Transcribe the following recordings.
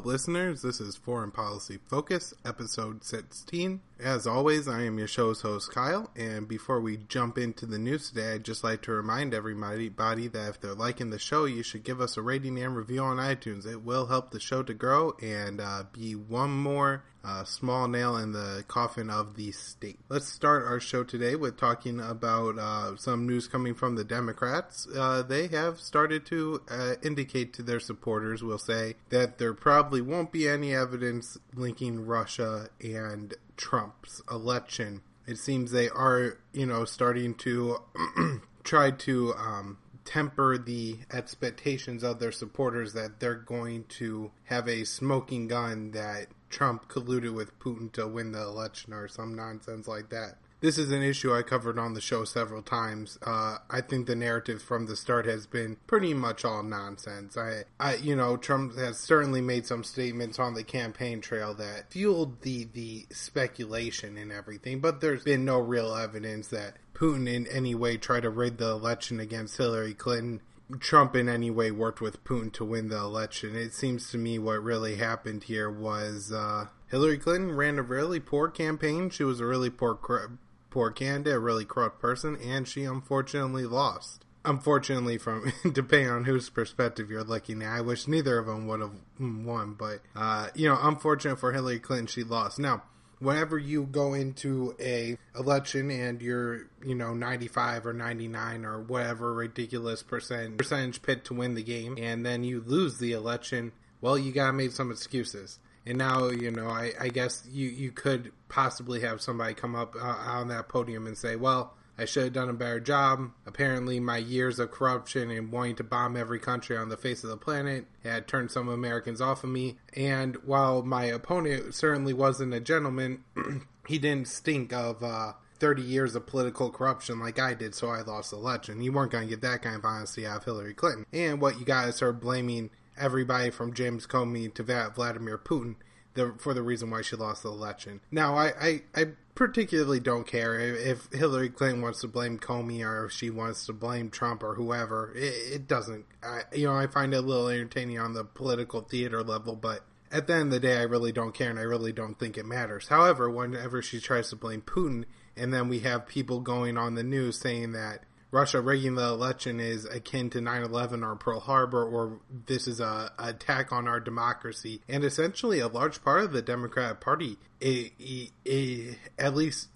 listeners. This is Foreign Policy Focus, episode 16. As always, I am your show's host, Kyle, and before we jump into the news today, I'd just like to remind everybody that if they're liking the show, you should give us a rating and review on iTunes. It will help the show to grow and be one more small nail in the coffin of the state. Let's start our show today with talking about some news coming from the Democrats. They have started to indicate to their supporters, we'll say, that there probably won't be any evidence linking Russia and Trump's election. It seems they are, starting to try to temper the expectations of their supporters that they're going to have a smoking gun that Trump colluded with Putin to win the election or some nonsense like that. This is an issue I covered on the show several times. I think the narrative from the start has been pretty much all nonsense. Trump has certainly made some statements on the campaign trail that fueled the speculation and everything, but there's been no real evidence that Putin in any way tried to rig the election against Hillary Clinton. Trump in any way worked with Putin to win the election. It seems to me what really happened here was Hillary Clinton ran a really poor campaign. She was a really poor candidate, a really corrupt person, and she unfortunately lost. Unfortunately, from depending on whose perspective you're looking at, I wish neither of them would have won, but unfortunate for Hillary Clinton, she lost. Now, whenever you go into a election and you're 95 or 99 or whatever ridiculous percentage picked to win the game, and then you lose the election, well, you gotta make some excuses. And now, I guess you could possibly have somebody come up on that podium and say, well, I should have done a better job. Apparently, my years of corruption and wanting to bomb every country on the face of the planet had turned some Americans off of me. And while my opponent certainly wasn't a gentleman, he didn't stink of 30 years of political corruption like I did, so I lost the election. You weren't going to get that kind of honesty out of Hillary Clinton. And what you got is her blaming everybody from James Comey to Vladimir Putin for the reason why she lost the election. Now, I particularly don't care if Hillary Clinton wants to blame Comey or if she wants to blame Trump or whoever. It doesn't. I find it a little entertaining on the political theater level, but at the end of the day, I really don't care and I really don't think it matters. However, whenever she tries to blame Putin, and then we have people going on the news saying that Russia rigging the election is akin to 9/11 or Pearl Harbor, or this is an attack on our democracy. And essentially, a large part of the Democratic Party, at least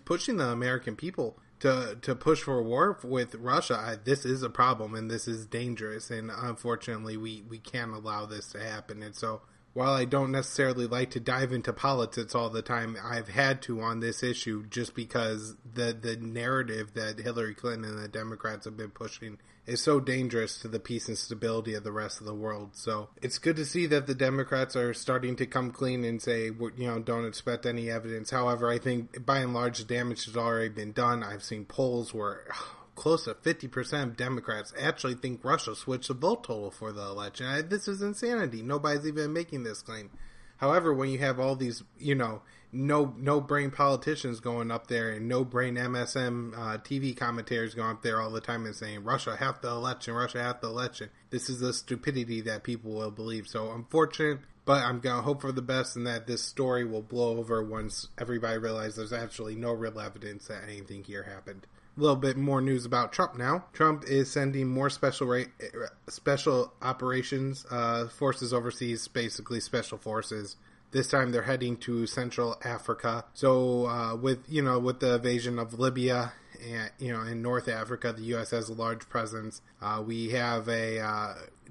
pushing the American people to push for a war with Russia. This is a problem, and this is dangerous. And unfortunately, we can't allow this to happen. And so, while I don't necessarily like to dive into politics all the time, I've had to on this issue just because the narrative that Hillary Clinton and the Democrats have been pushing is so dangerous to the peace and stability of the rest of the world. So it's good to see that the Democrats are starting to come clean and say, don't expect any evidence. However, I think by and large the damage has already been done. I've seen polls where close to 50% of Democrats actually think Russia switched the vote total for the election. This is insanity. Nobody's even making this claim. However, when you have all these, no-brain politicians going up there and no-brain MSM TV commentators going up there all the time and saying, Russia half the election, this is the stupidity that people will believe. So unfortunate, but I'm going to hope for the best and that this story will blow over once everybody realizes there's actually no real evidence that anything here happened. A little bit more news about Trump now. Trump is sending more special operations forces overseas, basically special forces. This time they're heading to Central Africa. So with the invasion of Libya and in North Africa, the U.S. has a large presence. We have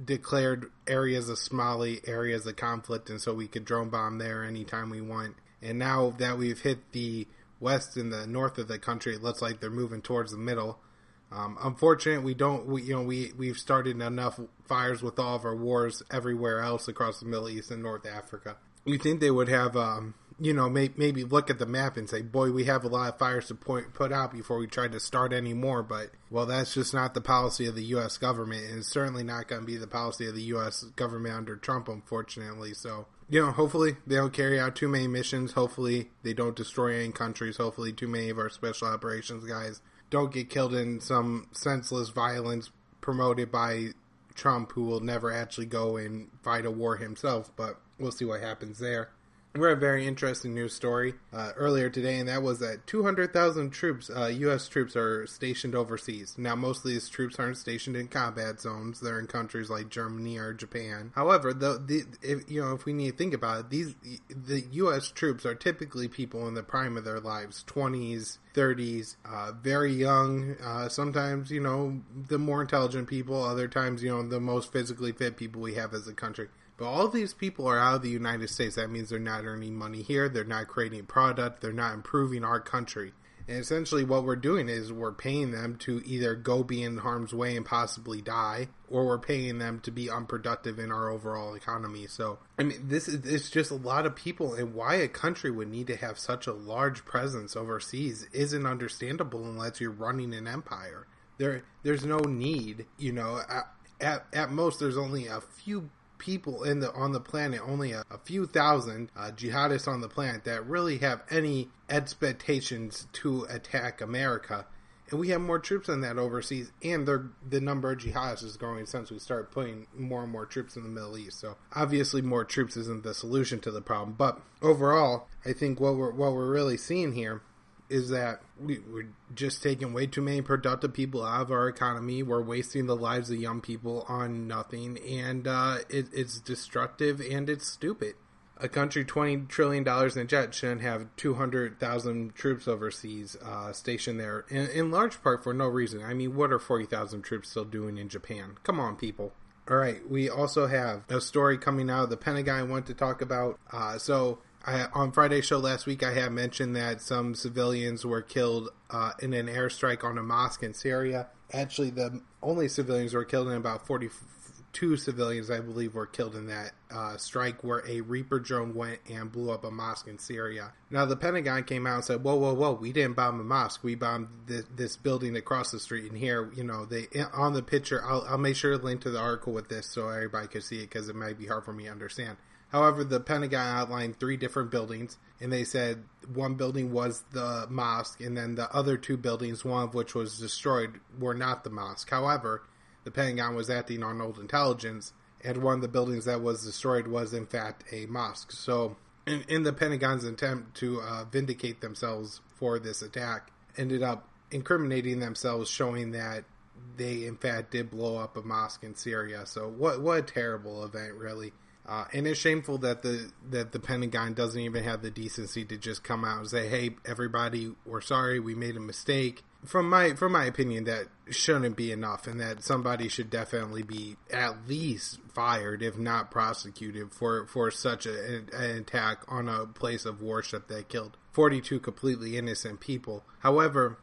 declared areas of Somali areas of conflict, and so we could drone bomb there anytime we want. And now that we've hit the west and the north of the country, it looks like they're moving towards the middle. Unfortunately, we've started enough fires with all of our wars everywhere else across the Middle East and North Africa. You think they would have, maybe look at the map and say, boy, we have a lot of fires to put out before we try to start any more. But, well, that's just not the policy of the U.S. government, and it's certainly not going to be the policy of the U.S. government under Trump, unfortunately. So, hopefully they don't carry out too many missions. Hopefully they don't destroy any countries. Hopefully too many of our special operations guys don't get killed in some senseless violence promoted by Trump, who will never actually go and fight a war himself, but we'll see what happens there. We're a very interesting news story earlier today, and that was that 200,000 troops, U.S. troops, are stationed overseas. Now, most of these troops aren't stationed in combat zones; they're in countries like Germany or Japan. However, if we need to think about it, the U.S. troops are typically people in the prime of their lives, 20s, 30s, very young. Sometimes, the more intelligent people. Other times, the most physically fit people we have as a country. But all these people are out of the United States. That means they're not earning money here. They're not creating product. They're not improving our country. And essentially what we're doing is we're paying them to either go be in harm's way and possibly die, or we're paying them to be unproductive in our overall economy. So, it's just a lot of people, and why a country would need to have such a large presence overseas isn't understandable unless you're running an empire. There's no need, at most there's only a few people on the planet, only a few thousand jihadists on the planet that really have any expectations to attack America, and we have more troops than that overseas, and the number of jihadists is growing since we started putting more and more troops in the Middle East. So obviously more troops isn't the solution to the problem, but overall I think what we're really seeing here is that we're just taking way too many productive people out of our economy. We're wasting the lives of young people on nothing, and it's destructive and it's stupid. A country $20 trillion in debt shouldn't have 200,000 troops overseas stationed there, in large part for no reason. What are 40,000 troops still doing in Japan? Come on, people. All right, we also have a story coming out of the Pentagon I want to talk about. On Friday's show last week, I had mentioned that some civilians were killed in an airstrike on a mosque in Syria. Actually, the only civilians were killed, and about 42 civilians, I believe, were killed in that strike where a Reaper drone went and blew up a mosque in Syria. Now, the Pentagon came out and said, whoa, we didn't bomb a mosque. We bombed this building across the street. And here, they on the picture, I'll make sure to link to the article with this so everybody can see it, because it might be hard for me to understand. However, the Pentagon outlined 3 different buildings, and they said one building was the mosque, and then the other 2 buildings, one of which was destroyed, were not the mosque. However, the Pentagon was acting on old intelligence, and one of the buildings that was destroyed was, in fact, a mosque. So, in the Pentagon's attempt to vindicate themselves for this attack, ended up incriminating themselves, showing that they, in fact, did blow up a mosque in Syria. So, what a terrible event, really. And it's shameful that the Pentagon doesn't even have the decency to just come out and say, "Hey, everybody, we're sorry, we made a mistake." From my opinion, that shouldn't be enough, and that somebody should definitely be at least fired, if not prosecuted, for such an attack on a place of worship that killed 42 completely innocent people. However,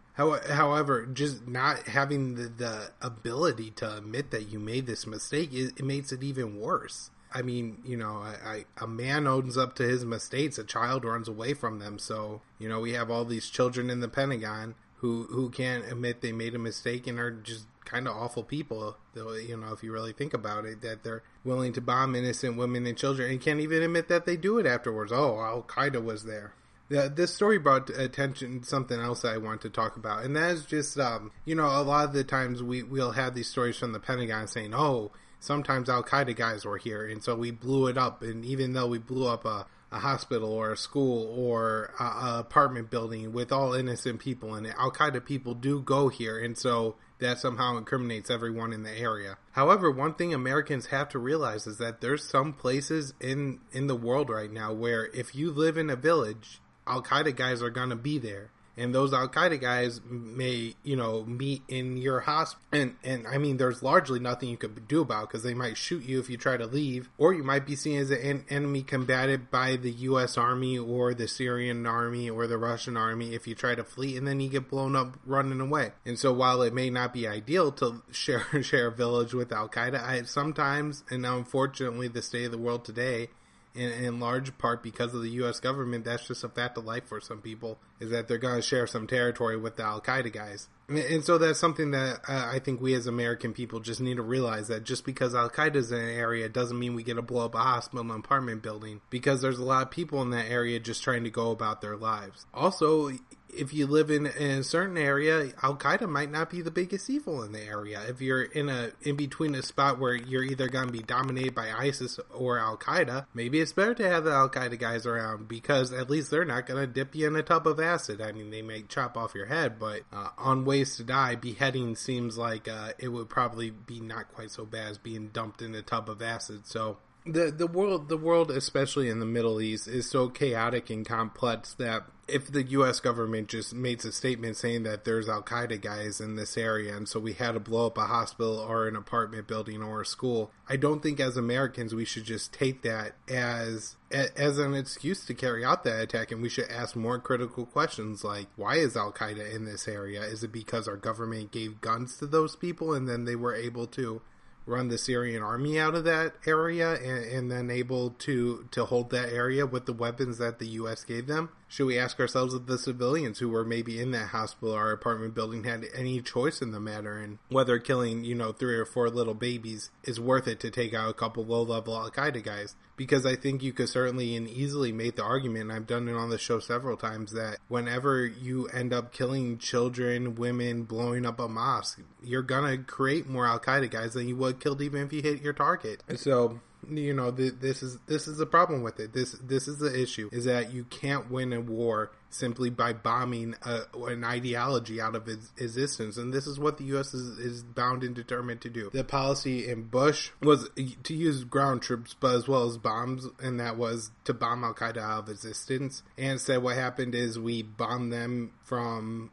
just not having the ability to admit that you made this mistake, it makes it even worse. A man owns up to his mistakes. A child runs away from them. So, we have all these children in the Pentagon who can't admit they made a mistake and are just kind of awful people. If you really think about it, that they're willing to bomb innocent women and children and can't even admit that they do it afterwards. Oh, Al-Qaeda was there. This story brought attention to something else I want to talk about, and that is just, a lot of the times we'll have these stories from the Pentagon saying, oh, sometimes Al-Qaeda guys were here, and so we blew it up. And even though we blew up a hospital or a school or a apartment building with all innocent people in it, Al-Qaeda people do go here, and so that somehow incriminates everyone in the area. However, one thing Americans have to realize is that there's some places in the world right now where if you live in a village, Al-Qaeda guys are going to be there. And those Al-Qaeda guys may, meet in your hospital. And there's largely nothing you could do about, because they might shoot you if you try to leave. Or you might be seen as an enemy combated by the U.S. Army or the Syrian Army or the Russian Army if you try to flee, and then you get blown up running away. And so while it may not be ideal to share a village with Al-Qaeda, sometimes, and unfortunately the state of the world today, in large part because of the U.S. government, that's just a fact of life for some people, is that they're going to share some territory with the Al-Qaeda guys. And so that's something that I think we as American people just need to realize, that just because Al-Qaeda is in an area doesn't mean we get to blow up a hospital and apartment building, because there's a lot of people in that area just trying to go about their lives. Also, if you live in a certain area, Al-Qaeda might not be the biggest evil in the area. If you're in between a spot where you're either going to be dominated by ISIS or Al-Qaeda, maybe it's better to have the Al-Qaeda guys around, because at least they're not going to dip you in a tub of acid. I mean, they may chop off your head, but on ways to die, beheading seems like it would probably be not quite so bad as being dumped in a tub of acid. So the world, especially in the Middle East, is so chaotic and complex that if the U.S. government just makes a statement saying that there's Al-Qaeda guys in this area, and so we had to blow up a hospital or an apartment building or a school, I don't think as Americans we should just take that as an excuse to carry out that attack, and we should ask more critical questions like, why is Al-Qaeda in this area? Is it because our government gave guns to those people and then they were able to run the Syrian army out of that area and then able to hold that area with the weapons that the U.S. gave them? Should we ask ourselves if the civilians who were maybe in that hospital or apartment building had any choice in the matter, and whether killing, 3 or 4 little babies is worth it to take out a couple low-level Al-Qaeda guys? Because I think you could certainly and easily make the argument, and I've done it on the show several times, that whenever you end up killing children, women, blowing up a mosque, you're gonna create more Al-Qaeda guys than you would killed even if you hit your target. So, this is the problem with it. This is the issue, is that you can't win a war simply by bombing an ideology out of its existence, and this is what the U.S. is bound and determined to do. The policy in Bush was to use ground troops, but as well as bombs, and that was to bomb Al-Qaeda out of existence. And instead what happened is we bombed them from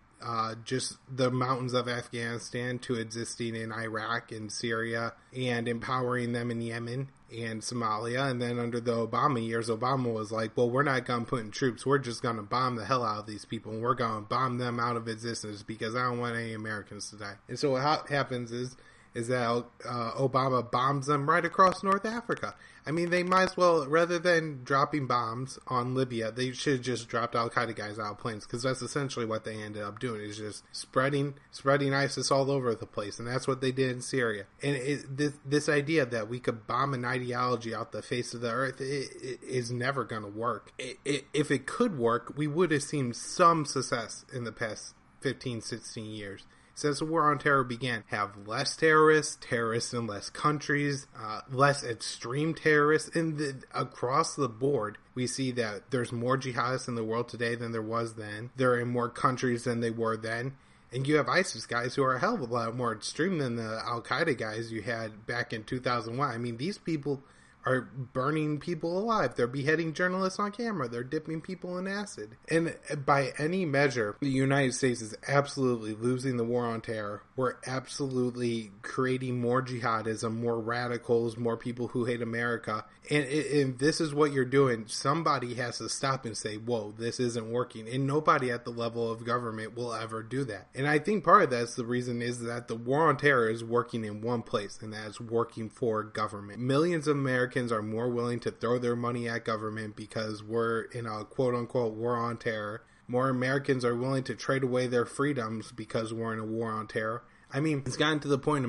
just the mountains of Afghanistan to existing in Iraq and Syria and empowering them in Yemen and Somalia. And then under the Obama years, Obama was like, well, we're not going to put in troops. We're just going to bomb the hell out of these people, and we're going to bomb them out of existence because I don't want any Americans to die. And so what happens is that Obama bombs them right across North Africa. I mean, they might as well, rather than dropping bombs on Libya, they should have just dropped Al-Qaeda guys out of planes, because that's essentially what they ended up doing, is just spreading ISIS all over the place, and that's what they did in Syria. And this idea that we could bomb an ideology out the face of the earth is never going to work. If it could work, we would have seen some success in the past 15, 16 years. Since the war on terror began, have less terrorists in less countries, less extreme terrorists, and across the board, we see that there's more jihadists in the world today than there was then. They're in more countries than they were then. And you have ISIS guys who are a hell of a lot more extreme than the Al-Qaeda guys you had back in 2001. I mean, these people are burning people alive. They're beheading journalists on camera. They're dipping people in acid. And by any measure, the United States is absolutely losing the war on terror. We're absolutely creating more jihadism, more radicals, more people who hate America. And this is what you're doing. Somebody has to stop and say, whoa, this isn't working. And nobody at the level of government will ever do that. And I think part of that's the reason is that the war on terror is working in one place, and that's working for government. Millions of Americans are more willing to throw their money at government because we're in a quote-unquote war on terror. More Americans are willing to trade away their freedoms because we're in a war on terror. I mean, it's gotten to the point